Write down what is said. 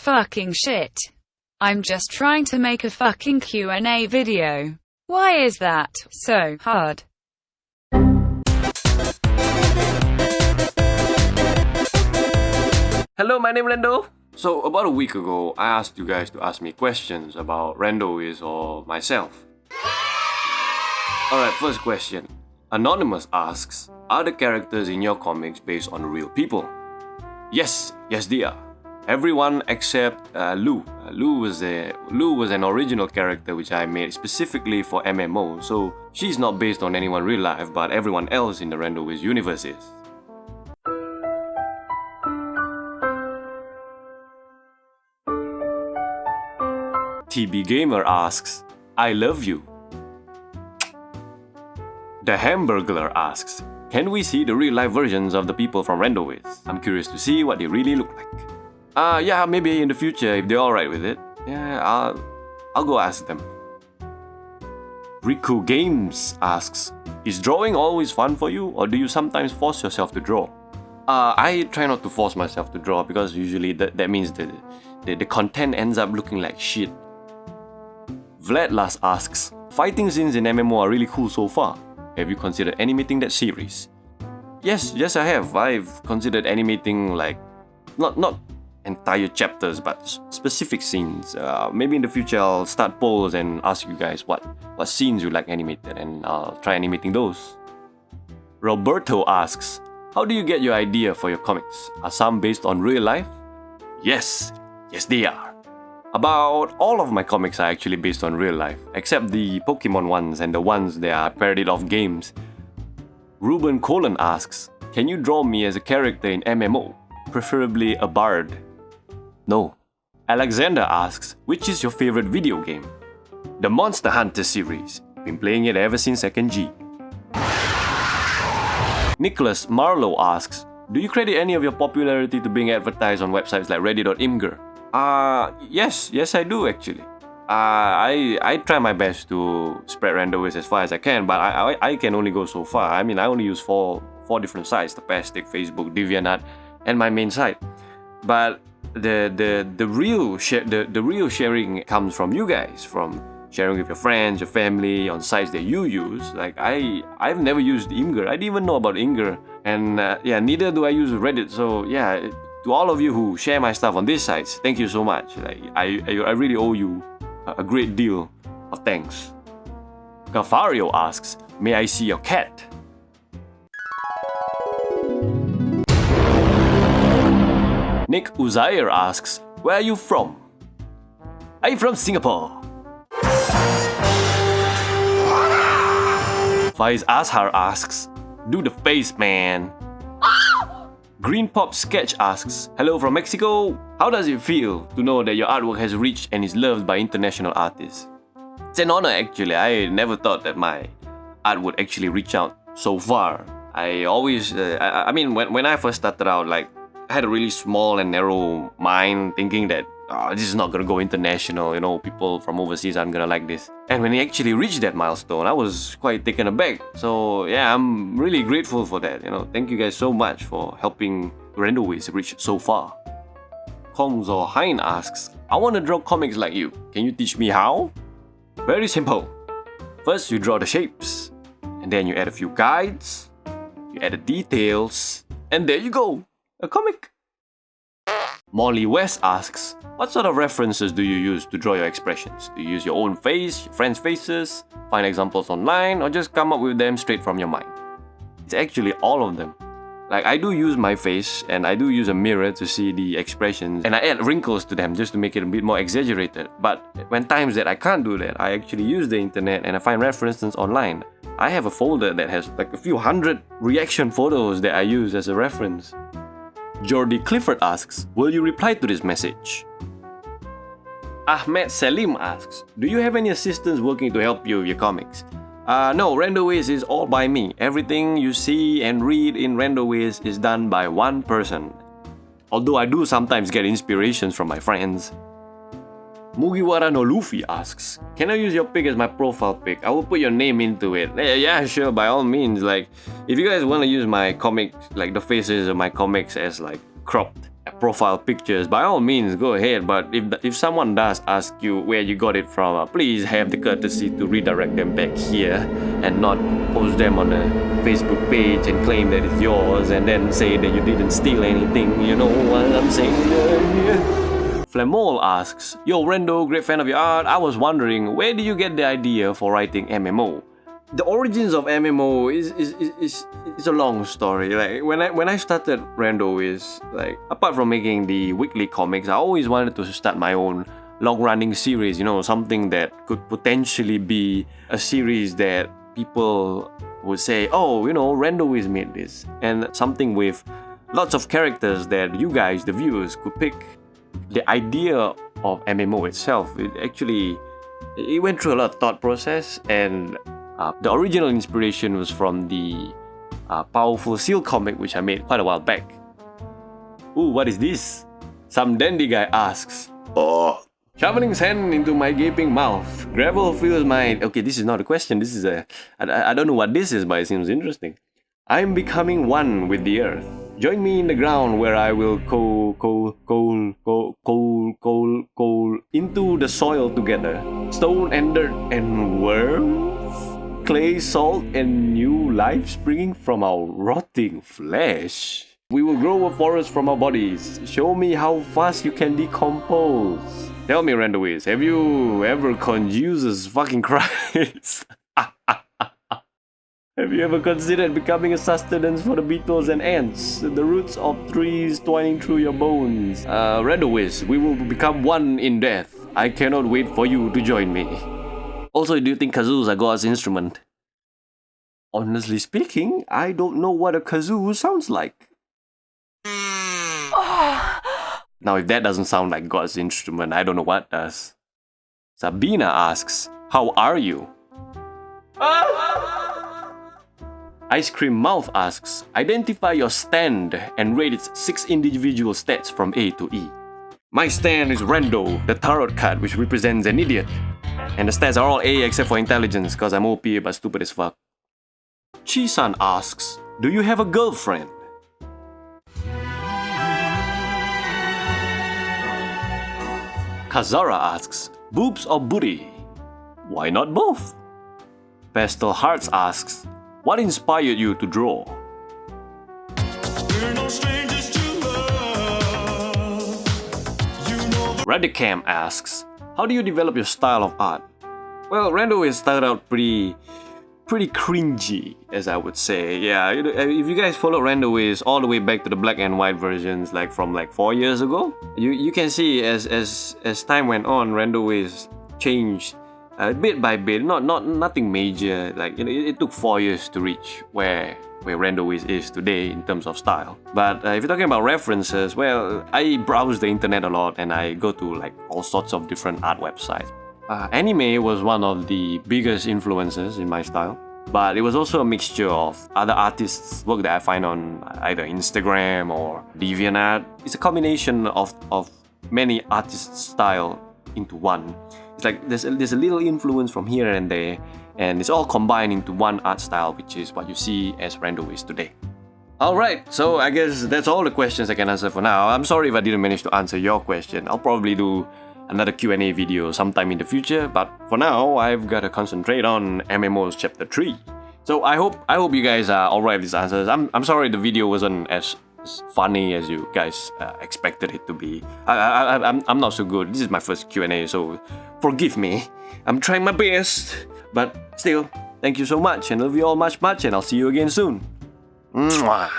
fucking shit. I'm just trying to make a fucking Q&A video. Why is that so hard? Hello, my name is Rando. So about a week ago, I asked you guys to ask me questions about Randowis or myself. Alright, first question. Anonymous asks, are the characters in your comics based on real people? Yes they are. Everyone except Lou. Lou was an original character which I made specifically for MMO, so she's not based on anyone real life, but everyone else in the Randowis universe is. TB Gamer asks, I love you. The Hamburglar asks, can we see the real-life versions of the people from Randowis? I'm curious to see what they really look like. Yeah, maybe in the future if they're alright with it. Yeah, I'll go ask them. Riku Games asks, is drawing always fun for you, or do you sometimes force yourself to draw? I try not to force myself to draw because usually that means the content ends up looking like shit. Vladlas asks, fighting scenes in MMO are really cool so far. Have you considered animating that series? Yes, I have. I've considered animating like not entire chapters but specific scenes. Maybe in the future I'll start polls and ask you guys what scenes you like animated, and I'll try animating those. Roberto asks, how do you get your idea for your comics? Are some based on real life? Yes they are. About all of my comics are actually based on real life, except the Pokemon ones and the ones that are parodied off games. Ruben Colon asks, can you draw me as a character in MMO, preferably a bard? No. Alexander asks, which is your favorite video game? The Monster Hunter series. Been playing it ever since 2nd G. Nicholas Marlowe asks, do you credit any of your popularity to being advertised on websites like Reddit.imgur? Yes I do actually. I try my best to spread Randowis as far as I can, but I can only go so far. I mean, I only use four different sites: Tapastic, Facebook, DeviantArt, and my main site. But the real sharing comes from you guys, from sharing with your friends, your family on sites that you use. Like I've never used Imgur. I didn't even know about Imgur, and neither do I use Reddit. So yeah. To all of you who share my stuff on these sites, thank you so much. Like, I really owe you a great deal of thanks. Gafario asks, may I see your cat? Nick Uzair asks, where are you from? I'm from Singapore. Faiz Azhar asks, do the face, man. Green Pop Sketch asks, hello from Mexico. How does it feel to know that your artwork has reached and is loved by international artists? It's an honor actually. I never thought that my art would actually reach out so far. I always, when I first started out, like, I had a really small and narrow mind, thinking that this is not gonna go international, people from overseas aren't gonna like this. And when he actually reached that milestone, I was quite taken aback. So yeah, I'm really grateful for that. Thank you guys so much for helping Randowis reach so far. Kongzo Hein asks, I want to draw comics like you. Can you teach me how? Very simple. First, you draw the shapes, and then you add a few guides, you add the details, and there you go, a comic. Molly West asks, what sort of references do you use to draw your expressions? Do you use your own face, your friends' faces, find examples online, or just come up with them straight from your mind? It's actually all of them. Like, I do use my face, and I do use a mirror to see the expressions, and I add wrinkles to them just to make it a bit more exaggerated. But when times that I can't do that, I actually use the internet and I find references online. I have a folder that has like a few hundred reaction photos that I use as a reference. Jordi Clifford asks, will you reply to this message? Ahmed Salim asks, do you have any assistants working to help you with your comics? No, Randowis is all by me. Everything you see and read in Randowis is done by one person. Although I do sometimes get inspirations from my friends. Mugiwara no Luffy asks, can I use your pic as my profile pic? I will put your name into it. Yeah, sure, by all means. Like, if you guys want to use my comics, like the faces of my comics as like cropped profile pictures, by all means go ahead, but if someone does ask you where you got it from, please have the courtesy to redirect them back here and not post them on a Facebook page and claim that it's yours and then say that you didn't steal anything, you know what I'm saying? Flamol asks, Yo Rando, great fan of your art. I was wondering, where do you get the idea for writing MMO? The origins of MMO is a long story. Like when I started Randowis, like apart from making the weekly comics, I always wanted to start my own long-running series. You know, something that could potentially be a series that people would say, oh, you know, Randowis made this, and something with lots of characters that you guys, the viewers, could pick. The idea of MMO itself, it went through a lot of thought process, and the original inspiration was from the Powerful Seal comic, which I made quite a while back. Ooh, what is this? Some dandy guy asks. Oh, shoving his hand into my gaping mouth. Gravel fills my... Okay, this is not a question. This is I don't know what this is, but it seems interesting. I'm becoming one with the earth. Join me in the ground where I will coal into the soil together. Stone and dirt and worms, clay, salt, and new life springing from our rotting flesh. We will grow a forest from our bodies. Show me how fast you can decompose. Tell me, Randowis, have you ever Jesus fucking Christ? Have you ever considered becoming a sustenance for the beetles and ants? The roots of trees twining through your bones. Randowis, we will become one in death. I cannot wait for you to join me. Also, do you think kazoos are God's instrument? Honestly speaking, I don't know what a kazoo sounds like. Now, if that doesn't sound like God's instrument, I don't know what does. Sabina asks, how are you? Ice Cream Mouth asks, identify your stand and rate its 6 individual stats from A to E. My stand is Rando, the tarot card which represents an idiot. And the stats are all A except for intelligence, cause I'm OP but stupid as fuck. Chisan asks, do you have a girlfriend? Kazara asks, boobs or booty? Why not both? Pastel Hearts asks, what inspired you to draw? Radicam asks, how do you develop your style of art? Well, Randowis started out pretty cringy, as I would say. Yeah, if you guys follow Randowis all the way back to the black and white versions, like from 4 years ago, you can see as time went on, Randowis changed bit by bit. Nothing major. Like it took 4 years to reach where Randowis is today in terms of style. But if you're talking about references, well, I browse the internet a lot and I go to all sorts of different art websites. Anime was one of the biggest influences in my style, but it was also a mixture of other artists' work that I find on either Instagram or DeviantArt. It's a combination of many artists' style into one. It's like there's a little influence from here and there, and it's all combined into one art style, which is what you see as Randowis today. Alright, so I guess that's all the questions I can answer for now. I'm sorry if I didn't manage to answer your question. I'll probably do another Q&A video sometime in the future, but for now, I've got to concentrate on MMO's Chapter 3. So I hope you guys are alright with these answers. I'm sorry the video wasn't as funny as you guys expected it to be. I'm not so good. This is my first Q&A, so forgive me. I'm trying my best, but still, thank you so much, and love you all much, and I'll see you again soon. Mwah.